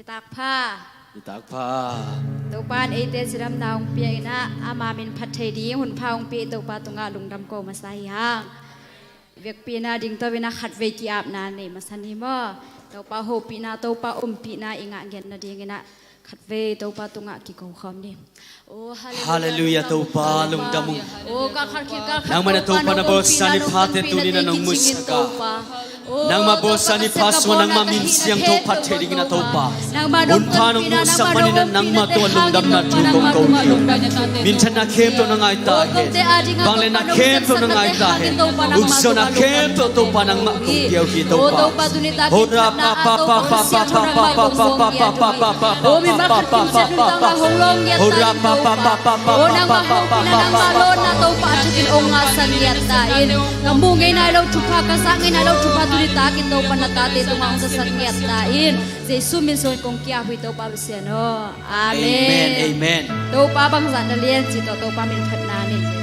Itak pa. Itak pa. Tupan ite siram naong pia ina amamin patay di hun paong pi tupa tunga lungdam ko masayang. Việc pina ding to bina khat ve ki ap na ne masani mo. Tupa ho pina tupa pina inga gen na ding ina khat ve tupa tunga ki ko khom ni. Oh Hallelujah tupa lungdam. Oh ka khat ki ka khat. Nang mana tupa na bosa ni phate tuni na nong musaka. Nang mabosa ni paswa nang maminsiang tupa teding na tupa. Unpa nong nusak manina nang matuan lungdam na tukong kong. Minsan na kemto nang ay tahe. Bangle na kemto nang ay tahe. Ugso na kemto tupa nang makong kiyaw ki tupa. Hora pa pa pa pa pa pa pa pa pa pa pa pa pa pa pa. Oh mi bakit kinsa dun tang hulong yat. Hora pa pa pa pa pa oh pa nang pa pa pa mahong pinanang malon na tupa chukin ongasan yat tain. Nang bungay na ilaw tupa kasangin na ilaw tupa takin daw panatate tumang sa sakyat tain. Jesus minson kong kya hui daw pa no. Amen. Amen. Daw pa bang sa nalien si daw pa min phatnani Jesus.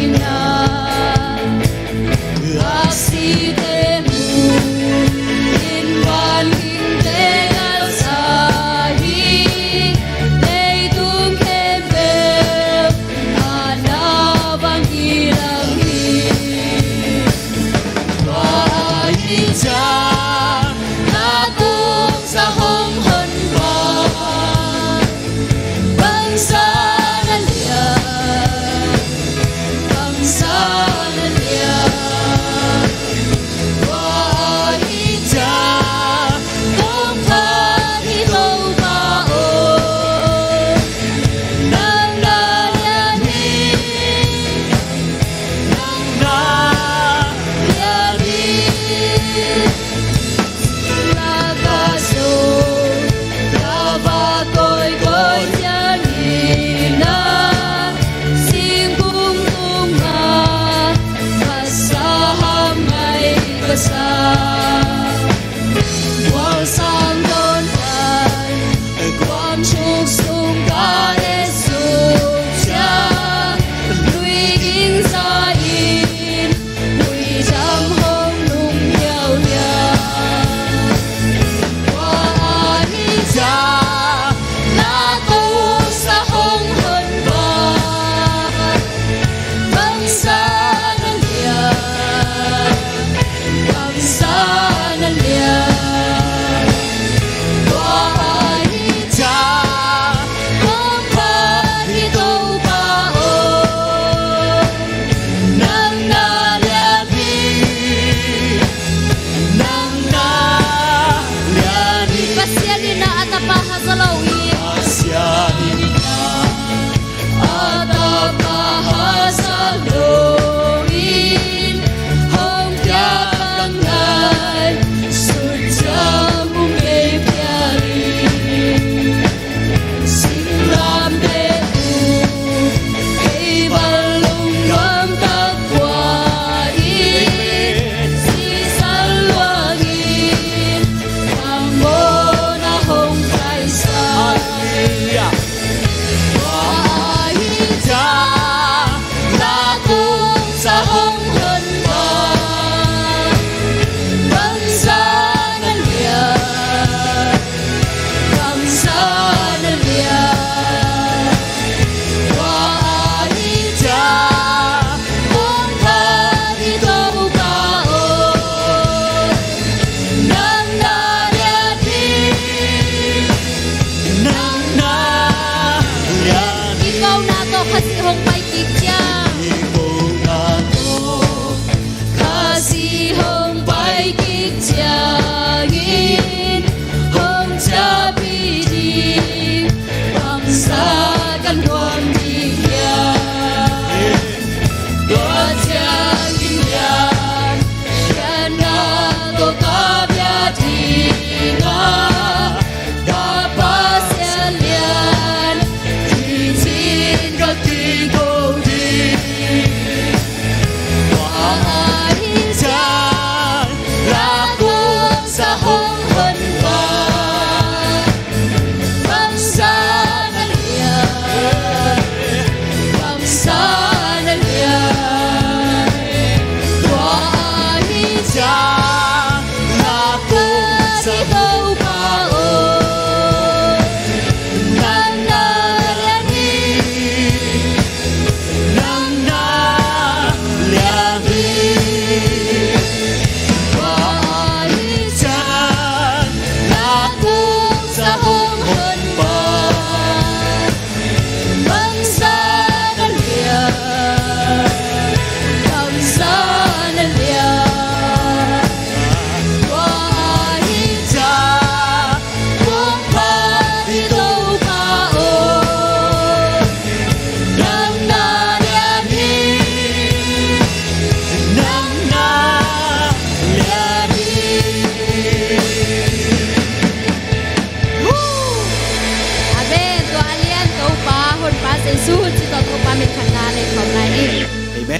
You know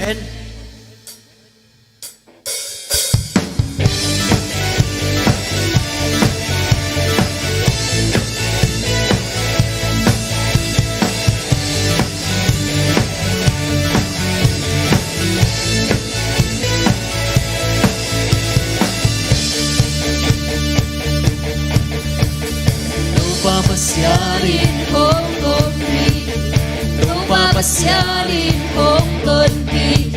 นPasyarin hong kopi, lupa pasyarin hong kopi,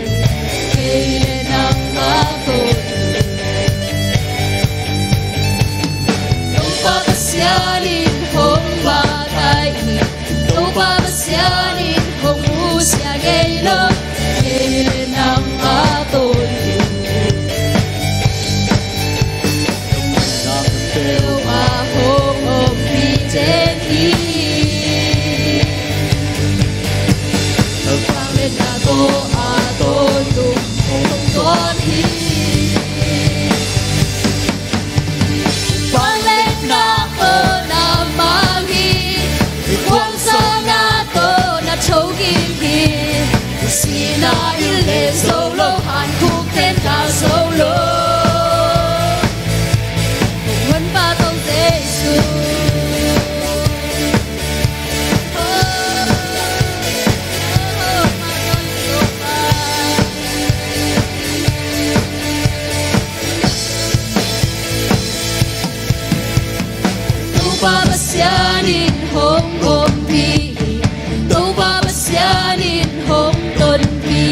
kailan ang ako. Lupa pasyarin hong bagay, lupa pasyarin hong musya gaylo, kailan ang ako. Solo hàn quốc thêm cả solo vẫn ba tông tế su lupa pasyanin hong kopi lupa pasyanin hong kopi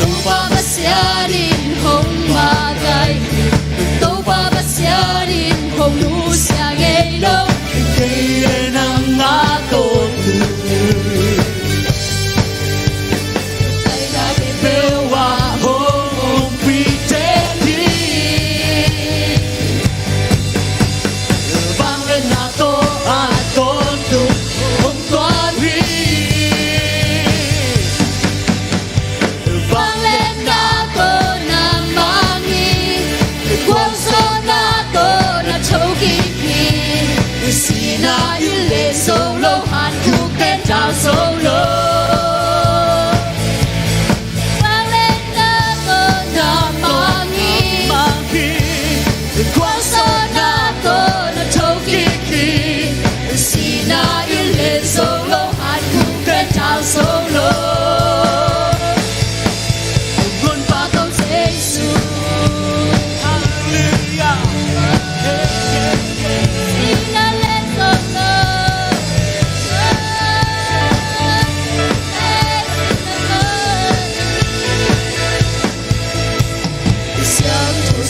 lupa pasyarin hong bagay lupa pasyarin hong musya gaylo kailan ang ako ay nakipewa hong piteni bangin ako at tondo hong tuwari Sina ile solo han kuken ta solo Wang lên na ko na mangi Kwa so na ko na tokiki Sina ile solo han kuken ta solo Gun pa tong Jesu Hallelujah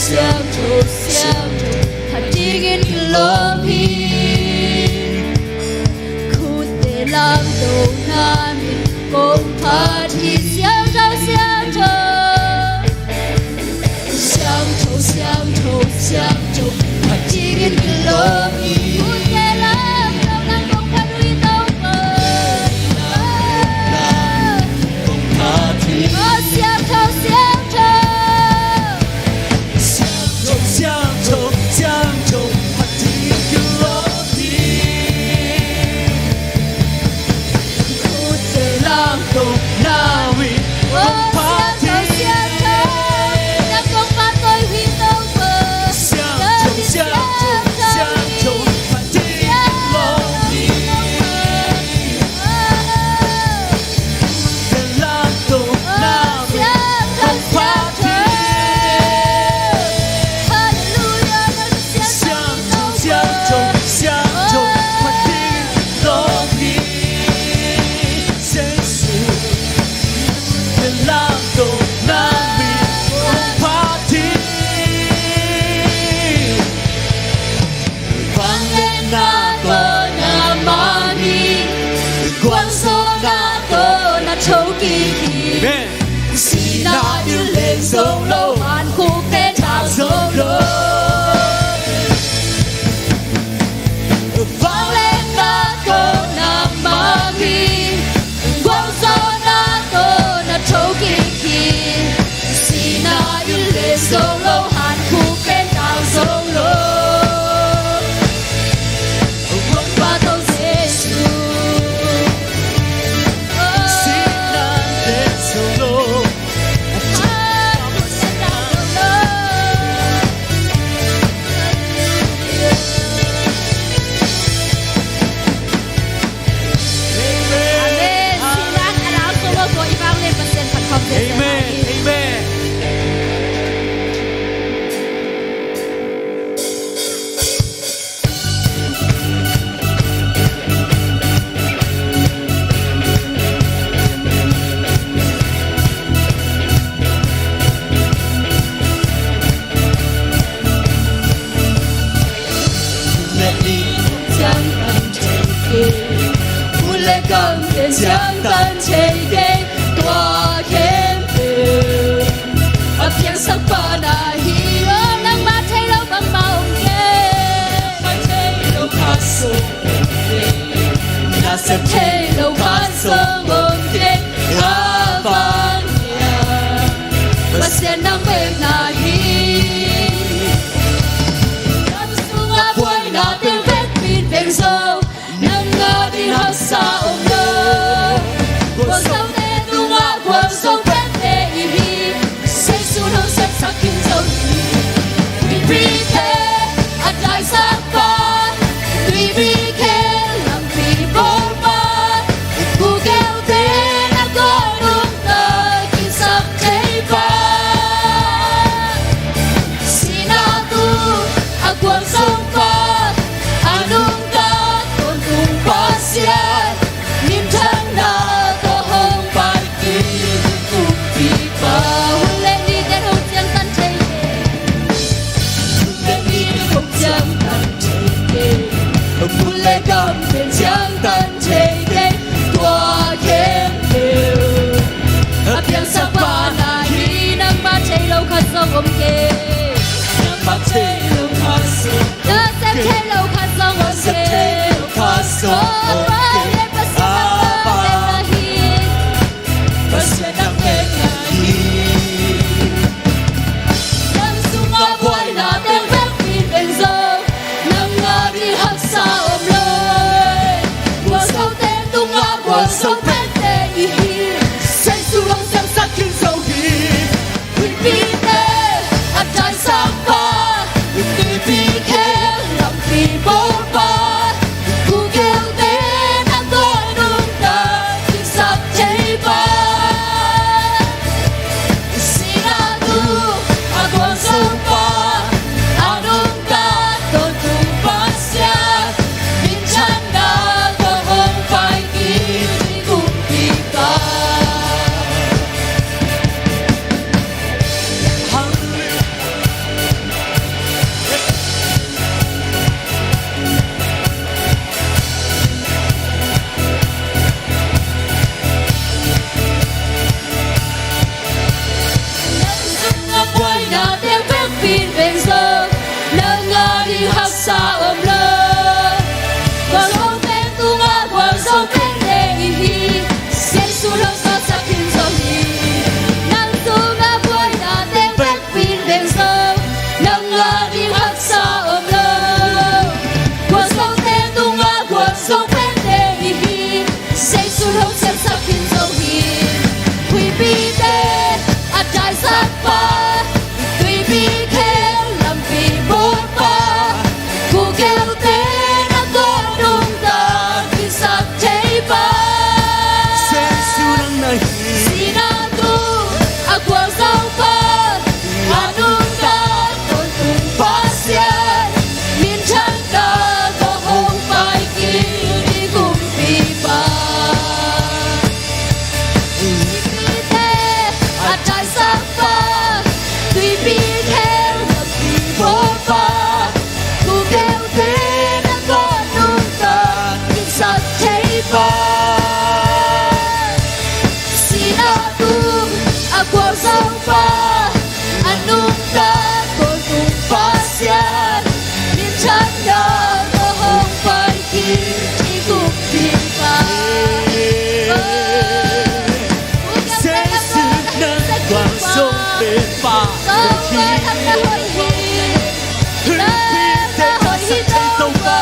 Siang tu hatingin lobi ku te lam do namin kong pati siang tu hatingin lobi ku te lam do nan kong pati kong pati oh siang tu 相等切给多天的，偏上巴那希望能把菜肉帮忙给，把菜肉卡送给，那些菜肉卡送给阿爸呀，把些能被那希。na tiếng vết pin vẹn sâu nâng ngơ đi học xa ôm lơ cuộc sống thế tu ngã cuộc sống vết để ý hi sẽ xuống đâu sẽ sắc kim dâu vì vì thế ăn trái sắc ba vì vì thế làm vì vô ba cụ kêu thế đã có đúng đời khi sắp cháy ba xin à tu à cuộc sống ba niềm chân đã có hồng bài kỳ cùng vì bà hôn lên đi đến hôn chân tan chảy hôn lên đi đến hôn chân tan chảy hôn lên cầm thuyền chân tan chảy tua kém đều ấp yang sa ba na hi nang ba chảy lâu khát sông ôm kê nang ba chảy lâu khát sông nang sẽ chảy lâu khát sông ôm kê khát sông sống bên để ý say sưa lòng xem sắc khiến dấu hiểm vì vì thế ăn trái sáng ba vì vì thế lòng vì bố ba cụ kêu thế đang có đúng đời khi sắp cháy ba xin à tu à con sống ba à đúng ta tôi cùng bác xe nhưng chẳng đã có không phải kỳ xa ôm lơ cuộc sống tên tu ngã cuộc sống tên để ý hi sẽ xuống lâu xa xa khiến dấu hi nắng tu ngã vui đã tên vết pin đèn sâu nắng ngã đi hát xa ôm lơ cuộc sống tên tu ngã cuộc sống tên để ý hi sẽ xuống lâu xem xa khiến dấu hi quy bi thế ăn trái sát ba tuy bi thế làm vì bố ba cụ kêu thế đã có đúng ta khi sắp cháy ba xin à tu à cuộc sống ba à đúng ta tôi cùng phát hiện miền chân ta có không phải kỳ đi cùng vì ba vì thế à trái sáng ba tuy vì thế là vì vô ba xin à tu à cuộc sống ba à nung ta tôi cùng phát hiện miền chân đã có không phải kỳ chỉ cùng vì ba sẽ sự nâng quảng sông bên ba sống với thăm đã hồi hi đã hồi hi đâu ba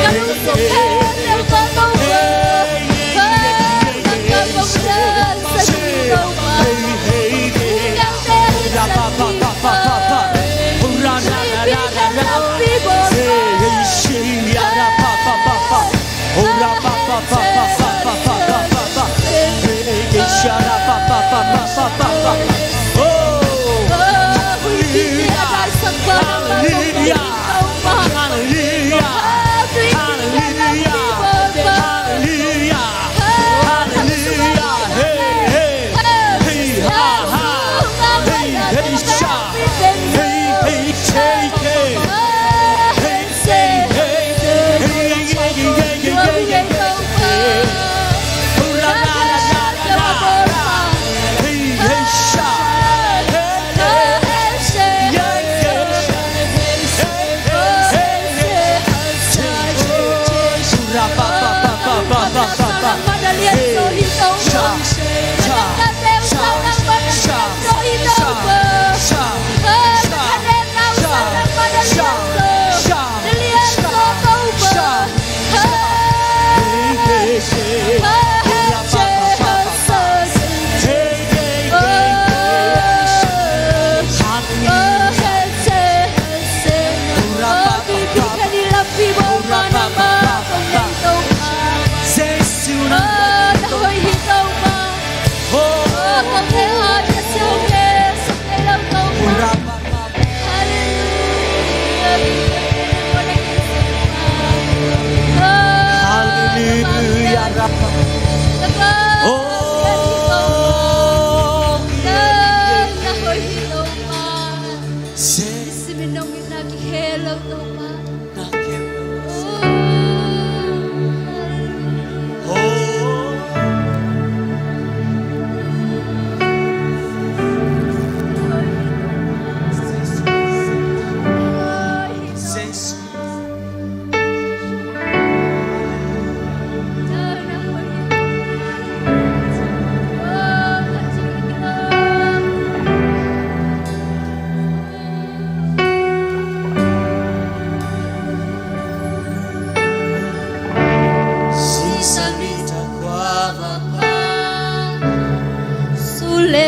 Hãy subscribe cho kênh Ghiền Mì Gõ để không bỏ lỡ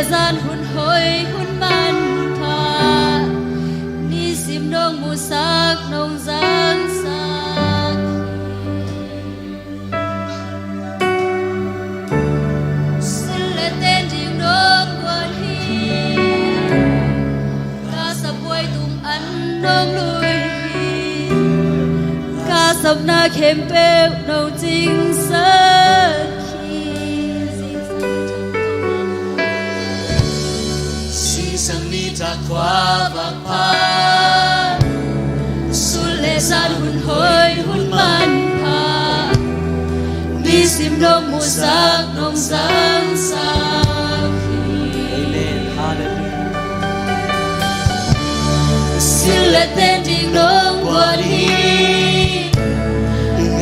gian hun hoi hun man pha ni sim nong mu sak nong giang sak xin lệ tên riêng nong quan hi ca sập quay tung ăn nong lui hi ca sập na khem pe nong chính xác sang ni ta qua vang pa sule san hun hoi hun man pa ni sim nong mu sak nong sang sak amen hallelujah sule tên ding nong quan hi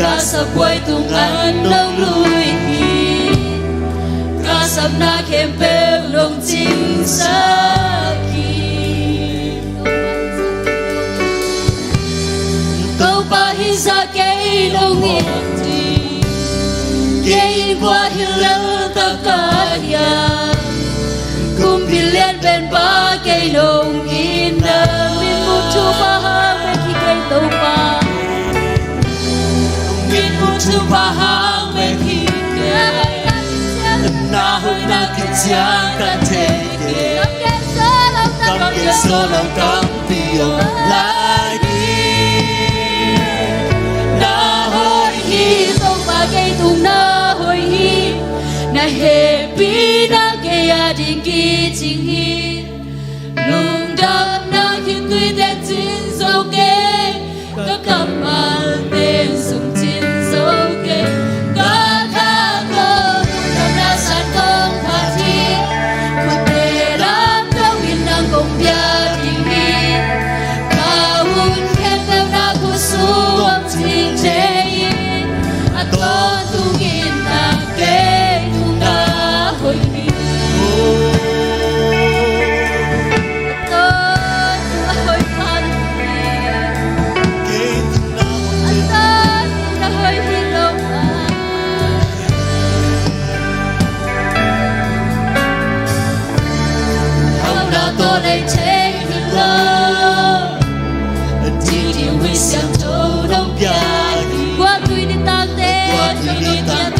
ga sa quay tung an nong lui hi ga sap na khem pe nong chính xác ra cây nông nghiệp thì cây qua hiên lỡ tất cả nhà cùng đi lên bên ba cây nông in mình một chú ba hàng bên khi cây tàu ba mình một chú ba hàng bên khi cây na hoi na kitsiang kan te ke kam ke so lang kam pio lai cây tung na hồi hi na he pi na ke ya ding ki ching hi lung dam na khi tui te chin so ke ka kamal ten sum chin so ke ka tha ko na san kong pha thi ko te ram tao in nang kong bia ding hi ka hun khem tao na ku su om ching che con tu nghìn ta kê tu na hồi đi con tu hồi phan ke tu na hồi đi đâu hôm nào tôi đây chết thì lo chỉ điều huy xem châu đông kia qua tuổi đi ta tê qua tuổi đi ta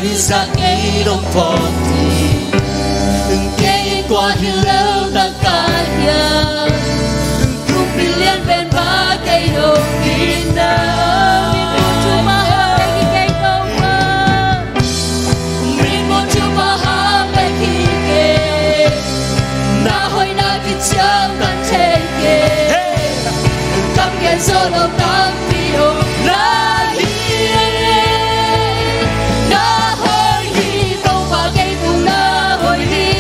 đi sang nghĩ đông phong thì Kể qua hiểu lâu ta cả nhà Cùng đi liên bên phá cây đồ kín đá Mình muốn chú mà hơi khi cây đông mơ Mình muốn chú mà hơi khi kê Na hồi na khi chẳng đàn trên kê Cắm kèn solo tâm vì hồ la hi Na hồi hi đông phá cây cùng na hồi hi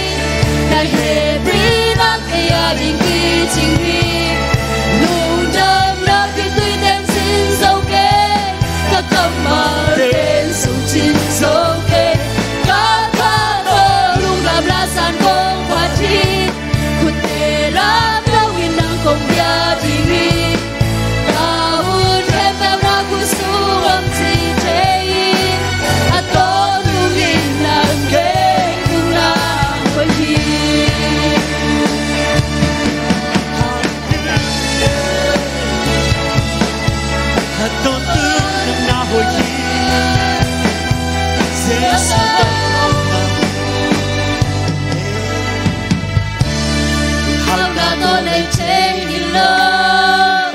Na hề brí na cây à đình kỳ trình hi Nụ đâm na khi tuy đem xin dâu kê Các cầm mà tên sông chín dâu kê Các thả đô lung làm la sàn công phát hi Khuất tê ráp đau yên năng công bia đình hi Ta hôn em em na khu su âm chi chê hi A tô nụ nghìn nàng ghê cùng nàng hồi hi hạt tôn tư năm na hồi khi dễ sao Hào đã tô lên trên nhìn lơ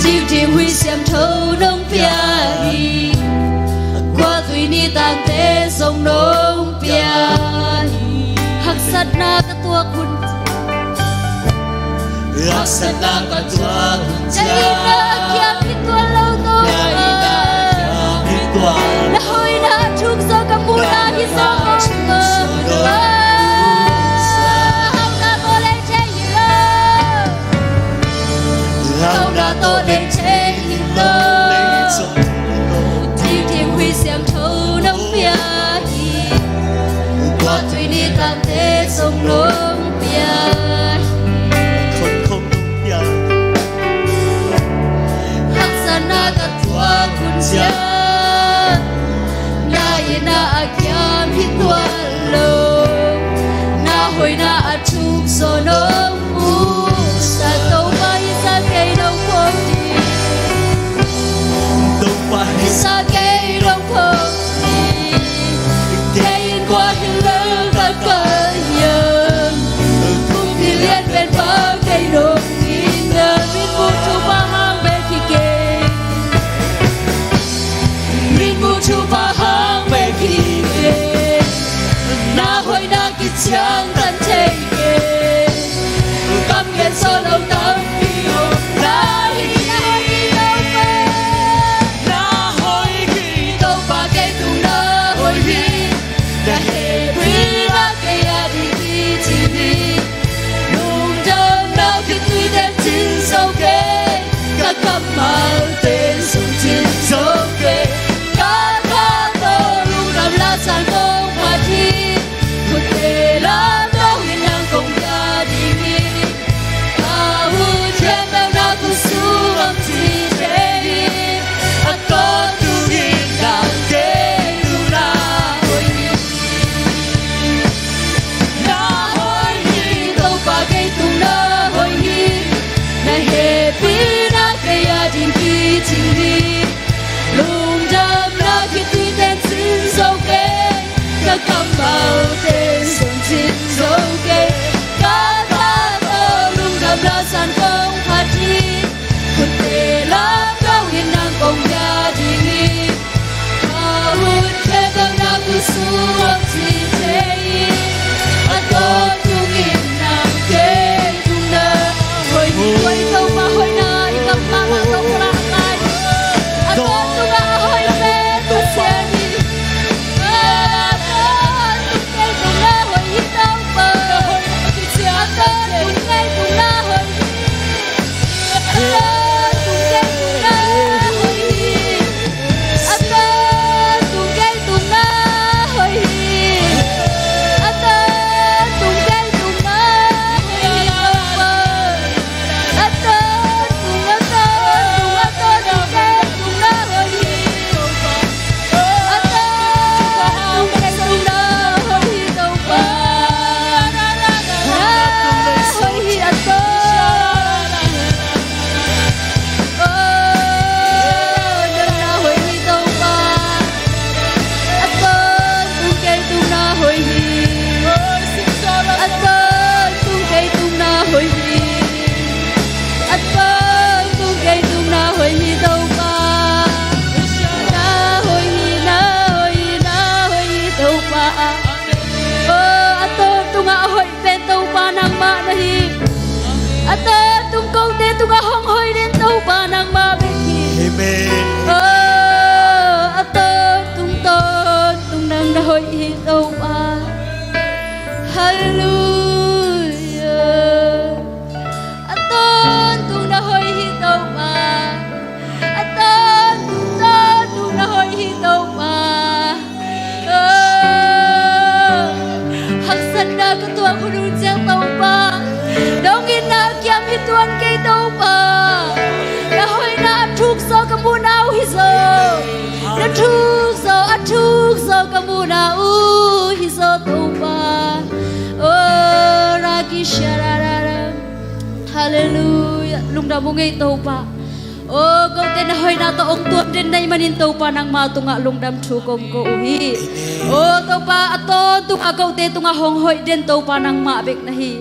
Chiều chiều huy xem thâu nông bia hi Qua tùy ni tàng tế sông nông bia hi Hạc sát na các tua kun Aksana katwa Chạy na kia khi tua lâu tô Na hồi na chúc gió các mũ na khi gió ngông mơ Hào đã tô lên trên nhìn lơ Hào đã tô lên trên nhìn lơ Chiều chiều huy xem thâu nông bia hi Qua tùy ni tàng tế sông nông bia hiคนคงต้องอยาก Haksana katua kunja Na ina akyam hitwa lo Na hoi na atuk sonong mu Sa tau mai sa kay nong kodi ต้องไป Sa kay nong kodi Kay qua hin lơ ta kanyang Kung pilihan ben pa kay nong ina Min mo tumahang ben kikay Min mo tumahang ben kikay Na hoi na kityang tan kay Kam yen solo tam piyo Na hi đâu pa น้าหอยกี Đâu pa kay tung na hoi hi Na he bri na kay adi ki chi hi Nung đâm na khi tuy đem chín sâu kê Các cầm mal tên sông chín sâu kê Các thả tô lung làm la sàn công phát hi Khuất tê la đau yên năng công gia đi hi Ta hút thêm em na khu su âm chi chê hi A có tu nghìn nàng kê tu na hồi hi Na hồi hi đâu pa cây tung na hồi hi Na he pi na cây a đình ki trình hi Lung đâm na khi tuy tên xin dâu kê Các cầm bao tên sông chín dâu kê Các thả tô lung đâm la sàn công phát hi Khuất tê la cao yên năng công gia đình hi Ta hút thêm em na khu su âm chi chê hi A tô tu nghìn nàng kê tung na hồi hi quay câu mà hồi na i cầm ma ma câu ra ngay A tô tu nga hồi phê tu xe hi A tô tu kê tu tunga hong hoi den tau pa nang ma beki Amen. aton tung nang da hoi hi tau pa hallelujah aton tung da hoi hi tau pa aton tung da hoi hi tau pa hak san na ka tua ku nu jang tau pa dong in na kiam hi tuan ke tau pa na hoi na thuk so ka mu nau hi so na thuk so ka mu na u hi so tau pa oh ra ki sharara hallelujah lung da mu ngai tau pa oh kau ten hoi na to ong tuan den nai manin tau pa nang ma tunga lung dam thu kom ko uhi oh tau pa aton tunga kau te tunga hong hoi den tau pa nang ma bek nahi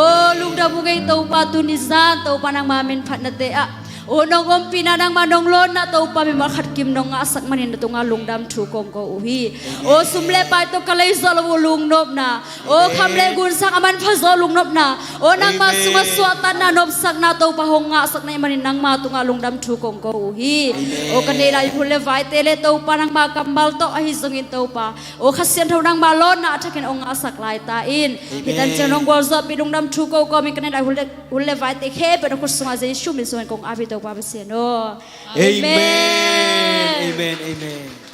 oh lung dam mu ngai tau pa tu ni san tau pa nang ma min phat na te a oh nong om pina nang ma nong lon na tau pa mi ma khat kim nong nga sak manin na tunga lung dam thu kom ko uhi oh sumle pa to kalai zalo lung nop na oh khamle gun sak aman phazo lung nop na oh nang ma sunga swatan na nop sak na tau pa hong nga sak na manin nang ma tunga lung dam thu kom ko uhi oh kanei lai phule vai tele tau pa nang ma kambal to ahi zongin tau pa oh khasian thau nang ma lon na thakin ong nga sak lai ta in hitan chenong gol zo pi lung dam thu ko ko mi kanei lai phule vai te khe pe ko sunga je shu mi son kong abi tau pa basian oh Amen. Amen. Amen.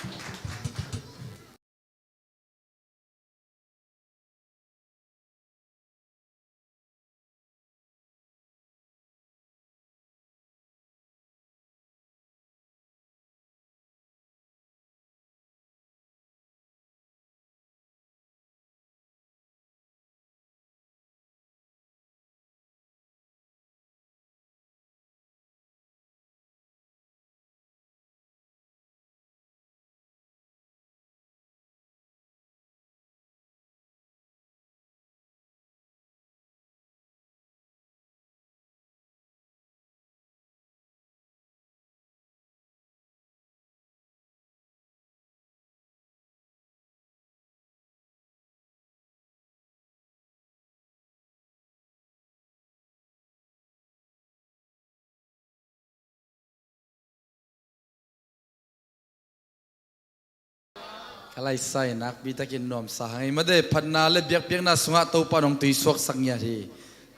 Kalai sai nak bita kin nom sahang imade phanna le biak biak na sunga to pa nong tui suak saknya hi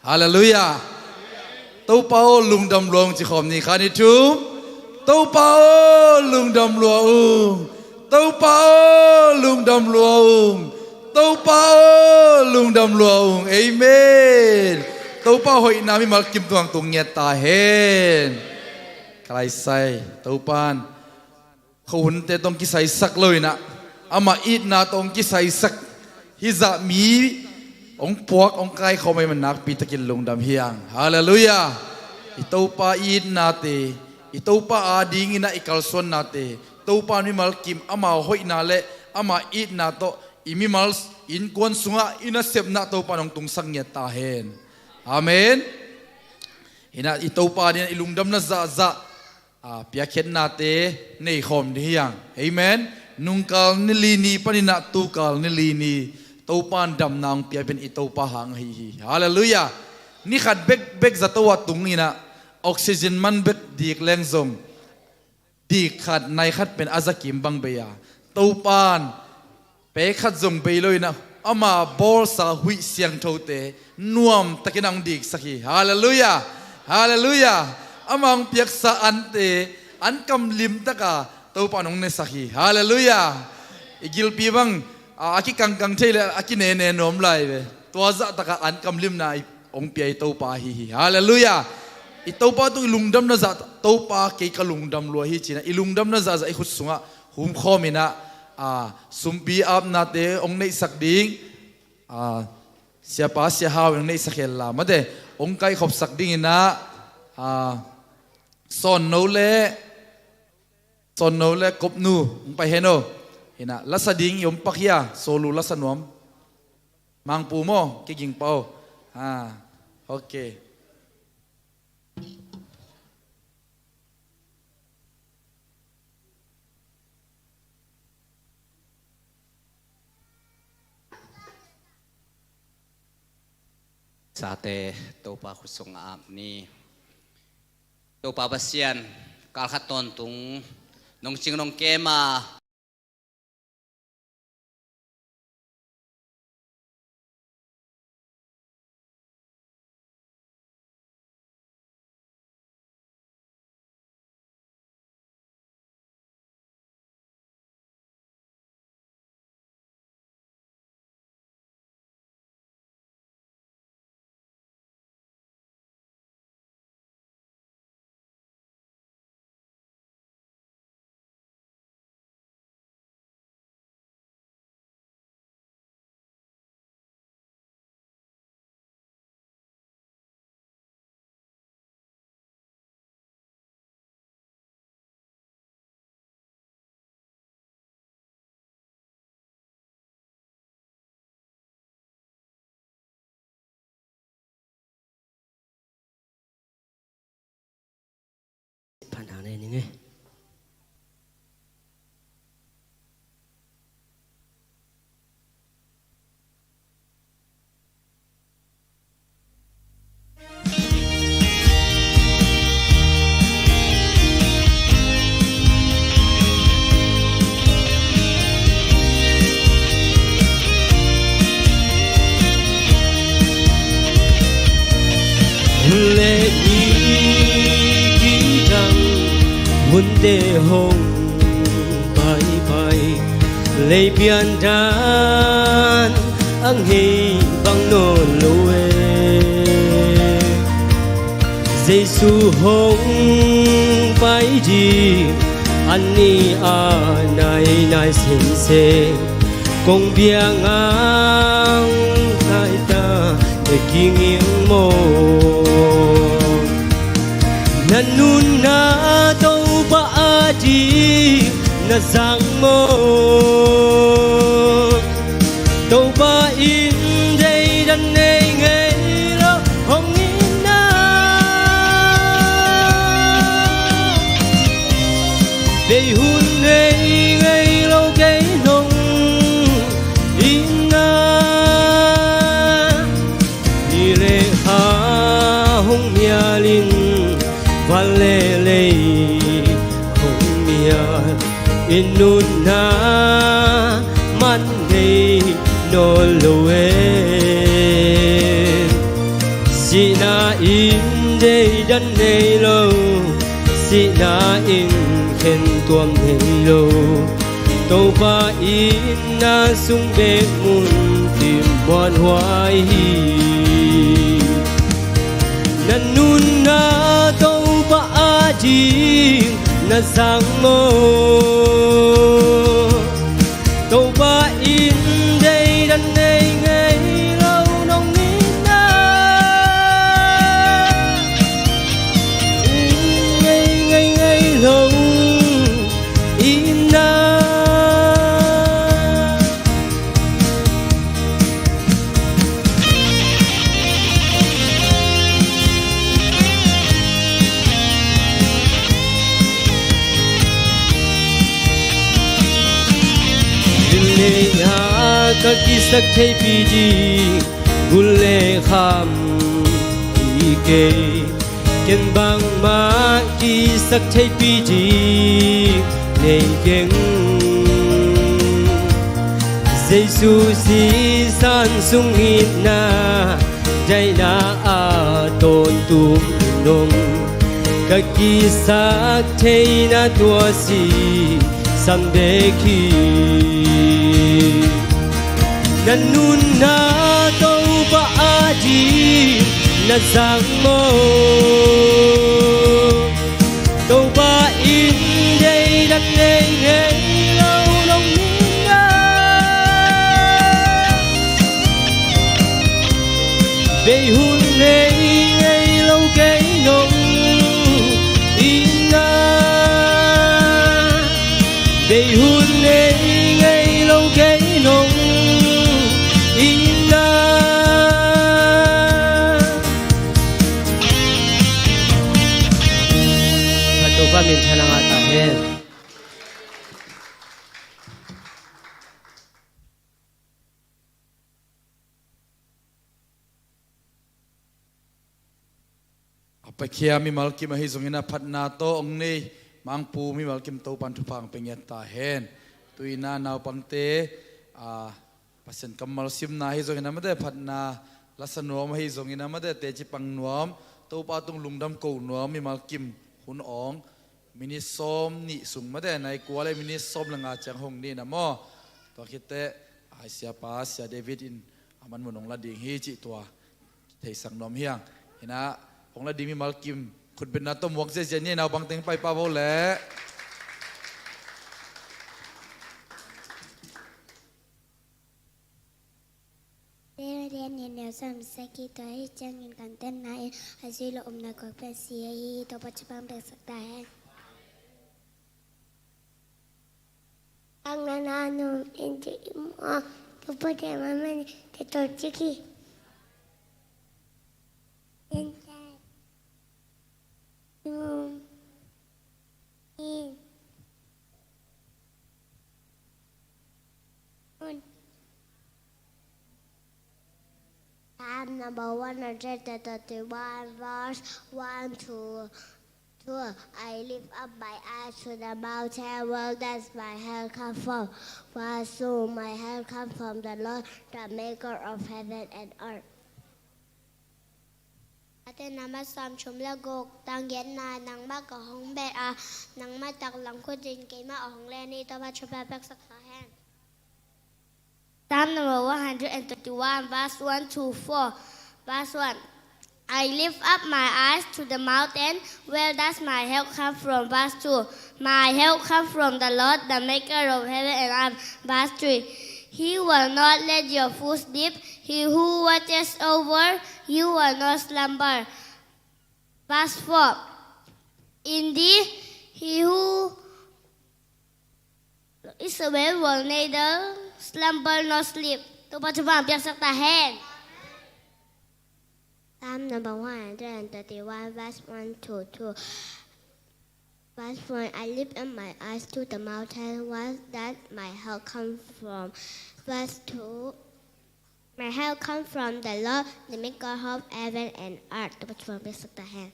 hallelujah to pa o lungdam long chi khom ni khani thu to pa o lungdam lo to pa o lungdam lo to pa o lungdam lo amen to pa hoi na mi mal kim tuang tung nge ta hen kalai sai to pan khun te tong ki sai sak loi na ama it na tong ki sai sak hiza mi ong puak ong kai khomai man nak pi takin lungdam hiang hallelujah itopa it na te itopa ading ina ikalson na te topa mi mal kim ama hoi na le ama it na to imi mal in kon sunga ina sep na topa nong tung sang nya ta hen amen ina itopa din ilungdam na za piakhet na te nei khom ni hiang amen nungkal nilini panina tukal nilini topan dam nang pia ben itopa hang hi hallelujah ni khat bek zatawa tungina oxygen man bek dik leng zom dik khat nai khat pen azakim bang beya topan pe khat zong beiloina ama bol sa hui siang thote nuam takinang dik sakhi hallelujah hallelujah amang piak sa ante an kam lim taka tau panong ne sakhi hallelujah igil pi bang aki kang thele aki ne nom lai ve to za taka an kam lim na ong pi ai tau pa hi hallelujah i tau pa tu lungdam na za tau pa ke ka lungdam lo hi china i lungdam na za i khut sunga hum khomina sumpi ap na te ong nei sak ding sia pa sia haw ong nei sakhel la ma de ong kai khop sak ding ina son no le kop nu pa heno ina lasa ding yom pakhia solu lasa nom mang pu mo ki ging pau okay Sa te to pa khusong ap ni ตัวป่าบเซียนกาลขัดตอนตุงน้องจิงน้องเกมาผ่านทางไหนนี่ไงHôn đê hồng bay bay lấy biển đàn ang hi bang nô lue Giêsu hồng bay đi anh ni a nai nai xin se công biang ang nai ta để kinh nghiệm mô nanun na đâu ba đi na giang mơ đâu ba in đây đan này ngày lâu hồng in na để hun này ngày lâu cái nồng in na đi lệ ha hồng mia linh vale lei hong mia inun na man nei no loe si na in dei dan nei lo si na in khen tuam nei lo to ba in na sung be mun tim bon hoai nanun na đâu ba đi na giang mơ đâu ba in đây đan này ngày lâu nồng in na ngày ngày ngày lâu in na các ký sắc thấy bi đi gule kham đi kê ken bang ma ký sắc thấy bi đi nei keng Giêsu si san sung hit na dai na a tôn tum nong các ký sắc thấy na tua si sam de ki nanun na đâu ba đi na giang mơ đâu ba in đây đan này ngày lâu nồng in na về hun này ngày lâu cái nồng in na về hun này ngày lâu cái nồng min thana nga ta he ไปเคียมีมัลกิมให้ทรงอินาพัดนาโตองนี้มังปูมีมัลกิมโตปันทุพังเป็นยัตตาเฮนตุยนานาปังเตปัสสันกัมมัลซิมนาให้ทรงอินาไม่ได้พัดนาลัสนวมให้ทรงอินาไม่ได้เตจิปังนวมโตปาตุงลุงดำโกนวมมีมัลกิมหุนอองมินิสอมนี่สุงไม่ได้ในกัวเลยมินิสอมละงาจังหงนี่นะมอตัวคิดเตไอเสียปาเสียเดวิดอินมันมันองละดิ่งฮีจิตัวเทสังนอมเฮียงเห็นนะองละดิ่งมีมัลกิมคุณเป็นนักต้มวงเสียนี่นาบังเต็งไปป้าโวแหละเรียนเดียวซ้ำสกีตัวให้จังยินกันเต้นนายอาชีพอมนักกว่าเสียตัวปัจจุบันเป็นสักแต่อังนานุอินจิมอ่ะตัวปัจจุบันมันจะตัวจิกี้เอ็นใจนุ่มอินPsalm number 131 verse 1 to 2. I lift up my eyes to the mountain, where does my help come from? For so my help comes from the Lord, the maker of heaven and earth. อาเตนามาสามชมละกกตังเย็นนานังมากกว่าห้องเบดนังมาตักหลังคุจินเกมาออกห้องแลนี่ตัวพัชปาเป็กสักแห่งPsalm number 131, verse 1 to 4. Verse 1. I lift up my eyes to the mountain. Where does my help come from? Verse 2. My help comes from the Lord, the maker of heaven and earth. Verse 3. He will not let your foot slip. He who watches over you will not slumber. Verse 4. Indeed, he who is awake will neither slumber nor sleep ตัวปัจจุบันเปียกสักตาแห้ง Psalm number 131 verse 1 to 2 Verse 1 I lift up my eyes to the mountain where does my help come from Verse 2 My help comes from the Lord the maker of heaven and earth ตัวปัจจุบันเปียกสักตาแห้ง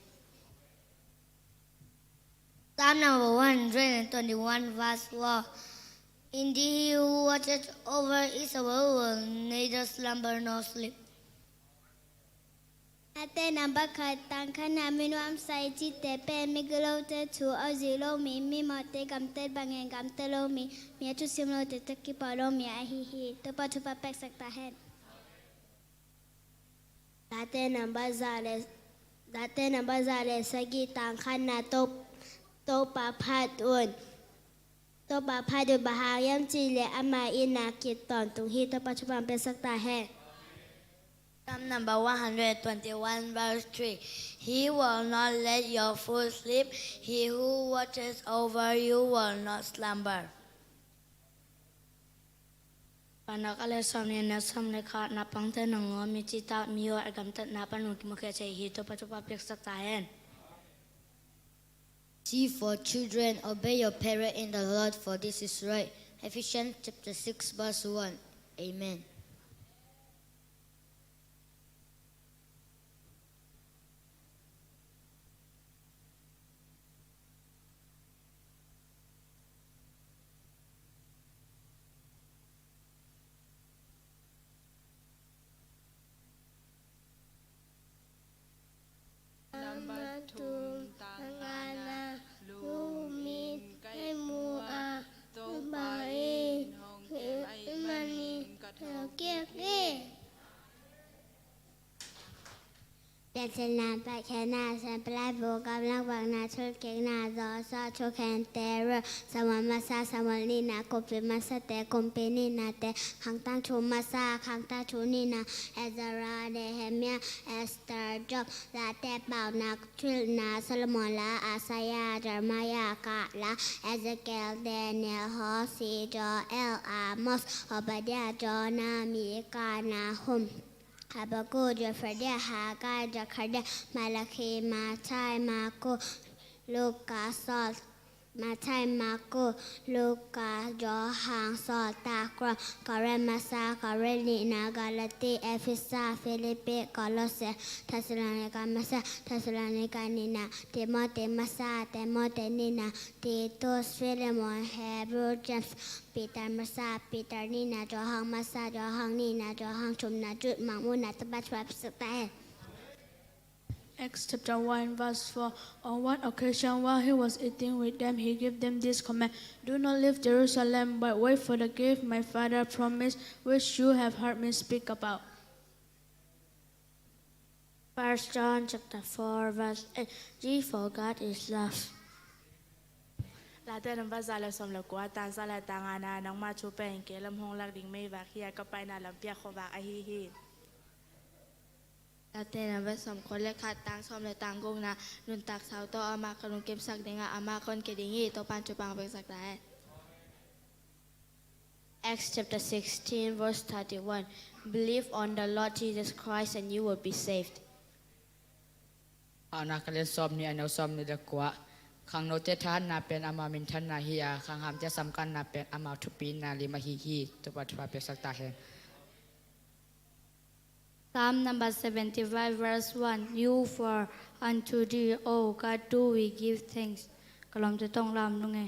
Psalm number 121 verse 4 Indeed, he who watches over Israel will neither slumber nor sleep. อาเตนับบักขัดตังขณะมินวามไซจิตเตเป็นมิกโลเตชูเอาจิโลมีมอเตกัมเตบังเงกัมเตโลมีจุสิมโลเตตะกิปาโลมีอาฮิตัวปัจจุบันเป็กสักตาเห็นอาเตนับบัซาเลสกิตังขณะโตปาพัดอุนตัวบาพายโดยบาหาย่ำจีและอามาอินากิตตอนตุงฮีตัวปัจจุบันเป็นสักตาแห่ Psalm number 121 verse 3 He will not let your foot slip He who watches over you will not slumber ปานักอะไรสามเนี่ยนะสามเลยค่ะนับปังเตนังงอมีจิตามีวะกำตัดนับปนุกิมุขเฉยฮีตัวปัจจุบันเป็นสักตาแห่ See for children, obey your parents in the Lord, for this is right. Ephesians chapter 6, verse 1. Amen. Đèn sen làm bạch khe na sen plai vô gam lăng vàng na chốt keng na gió sa chốt khen tè rơ sa ma sa sa ni na cột về ma sa tè cột pe ni na tè khang tang chu ma sa khang ta chu ni na Ezra Nehemiah Esther Job la tè bảo na chul na Solomon la Isaiah Jeremiah ka la Ezekiel Daniel Hosea Joel Amos Obadiah Jonah Micah Nahum Habakkuk, Zephaniah, Haggai, Zechariah, Malachi, Matthew, Marko, Luke, Saul, มาไทยมาโกลูกายอหางสอตากรกอเรมาซากอเรลีนากาลาติเอฟิซาฟิลิปปิกอโลเซทัสลานิกามาซาทัสลานิกานินาเตโมเตมาซาเตโมเตนินาติโตสฟิเลมอนเฮบรูเจมส์ปีเตอร์มาซาปีเตอร์นินาจอหางมาซาจอหางนินาจอหางชุมนาจุดมังมุนาตบัตรแบบสเต Acts chapter 1 verse 4. On one occasion while he was eating with them, he gave them this command: Do not leave Jerusalem, but wait for the gift my father promised, which you have heard me speak about. 1 John chapter 4 verse 8. Ye for God is love. Lahat ng basa la som la kuatan sa la tangana ng machupen ke lam hong lag ding may vakia kapay na lampia ko va ahihi. ลาเตนะเวสมคนเลขาต่างซอมและต่างกงนะนุนตักสาวโตอามาขนมเก็บสักเดงอามาคนเกดิงีโตปันจุปังเป็นสักได้ Acts chapter 16 verse 31. Believe on the Lord Jesus Christ and you will be saved. อาณาคาเลซอมนี่อันเอาซอมนี่เดกว่าขังโนเตทานนาเป็นอามามินทันนาฮิยาขังหามจะสำคัญนาเป็นอามาทุปีนาลิมาฮิฮีตัวปัจจุบันเป็นสักตาเฮ Psalm number 75 verse 1 You for unto thee O God do we give thanks กลอมจะต้องรำนู่นไง